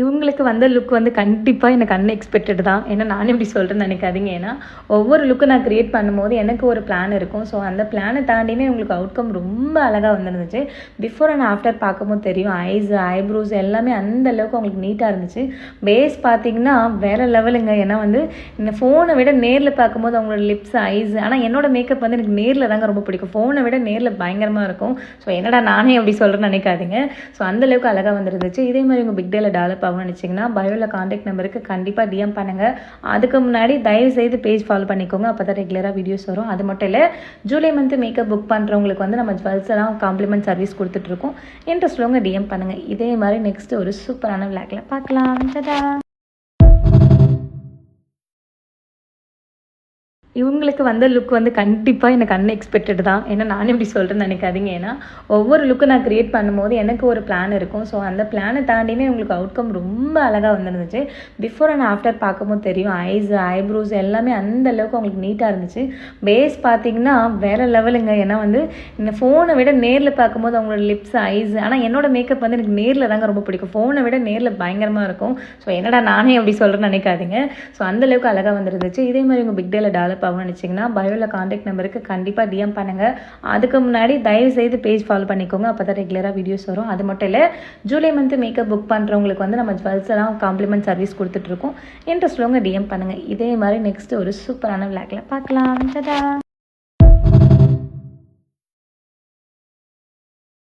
இவங்களுக்கு வந்த லுக் வந்து கண்டிப்பா எனக்கு அன்எக்ஸ்பெக்டட் தான். ஏன்னா நானே இப்படி சொல்றேன்னு நினைக்காதீங்க. ஏன்னா ஒவ்வொரு லுக்கும் நான் கிரியேட் பண்ணும்போது எனக்கு ஒரு பிளான் இருக்கும். ஸோ அந்த பிளானை தாண்டியுமே உங்களுக்கு அவுட்கம் ரொம்ப அழகா வந்துருந்துச்சு. பிஃபோர் அண்ட் ஆஃப்டர் பார்க்கும்போது தெரியும். ஐஸ், ஐப்ரோஸ் எல்லாமே அந்த அளவுக்கு உங்களுக்கு நீட்டாக இருந்துச்சு. பேஸ் பார்த்தீங்கன்னா வேற லெவலுங்க. ஏன்னா வந்து இந்த ஃபோனை விட நேரில் பார்க்கும்போது அவங்களோட லிப்ஸ், ஐஸ், ஆனால் என்னோட மேக்கப் வந்து எனக்கு நேரில் தாங்க ரொம்ப பிடிக்கும். ஃபோனை விட நேரில் பயங்கரமாக இருக்கும். ஸோ என்னடா நானே அப்படி சொல்கிறேன்னு நினைக்காதீங்க. ஸோ அந்தளவுக்கு அழகாக வந்துருந்துச்சு. இதே மாதிரி உங்கள் பிக் டேல டெவலப் ஆகணும்னு நினச்சிங்கன்னா பயோவில் காண்டாக்ட் நம்பருக்கு கண்டிப்பாக டிஎம் பண்ணுங்கள். அதுக்கு முன்னாடி தயவுசெய்து பேஜ் ஃபாலோ பண்ணிக்கோங்க. அப்போ தான் ரெகுலராக வீடியோஸ் வரும். அது மட்டும் இல்லை, ஜூலை மந்த் மேக்கப் புக் பண்ணுறவங்களுக்கு வந்து நம்ம ஜுவல்ஸ் எல்லாம் காம்ப்ளிமெண்ட் சர்வீஸ் கொடுத்துட்ருக்கோம். இன்ட்ரெஸ்ட் உள்ளவங்க டிஎம் பண்ணுங்கள். இதே மாதிரி நெக்ஸ்ட் ஒரு சூப்பரான விளாக்ல பார்க்கலாம். டடா. இவங்களுக்கு வந்த லுக் வந்து கண்டிப்பா எனக்கு அன்எக்ஸ்பெக்டட் தான். ஏன்னா நானே இப்படி சொல்றேன்னு நினைக்காதீங்க. ஏன்னா ஒவ்வொரு லுக்கும் நான் கிரியேட் பண்ணும்போது எனக்கு ஒரு பிளான் இருக்கும். ஸோ அந்த பிளானை தாண்டியுமே உங்களுக்கு அவுட்கம் ரொம்ப அழகா வந்துருந்துச்சு. பிஃபோர் அண்ட் ஆஃப்டர் பார்க்கும்போது தெரியும். ஐஸ், ஐப்ரோஸ் எல்லாமே அந்த அளவுக்கு உங்களுக்கு நீட்டாக இருந்துச்சு. பேஸ் பார்த்தீங்கன்னா வேற லெவலுங்க. ஏன்னா வந்து இந்த ஃபோனை விட நேரில் பார்க்கும்போது அவங்களோட லிப்ஸ், ஐஸ், ஆனால் என்னோட மேக்கப் வந்து எனக்கு நேரில் தாங்க ரொம்ப பிடிக்கும். ஃபோனை விட நேரில் பயங்கரமாக இருக்கும். ஸோ என்னடா நானே அப்படி சொல்கிறேன்னு நினைக்காதீங்க. ஸோ அந்தளவுக்கு அழகாக வந்துருந்துச்சு. இதே மாதிரி உங்கள் பிக் டேல டெவலப் ஆகணும்னு நினச்சிங்கன்னா பயோவில் காண்டாக்ட் நம்பருக்கு கண்டிப்பாக டிஎம் பண்ணுங்கள். அதுக்கு முன்னாடி தயவுசெய்து பேஜ் ஃபாலோ பண்ணிக்கோங்க. அப்போ தான் ரெகுலராக வீடியோஸ் வரும். அது மட்டும் இல்லை, ஜூலை மந்த் மேக்கப் புக் பண்ணுறவங்களுக்கு வந்து நம்ம ஜுவல்ஸ் எல்லாம் காம்ப்ளிமெண்ட் சர்வீஸ் கொடுத்துட்ருக்கோம். இன்ட்ரெஸ்ட் உள்ளவங்க டிஎம் பண்ணுங்கள். இதே மாதிரி நெக்ஸ்ட் ஒரு சூப்பரான விளாக்ல பார்க்கலாம். டடா.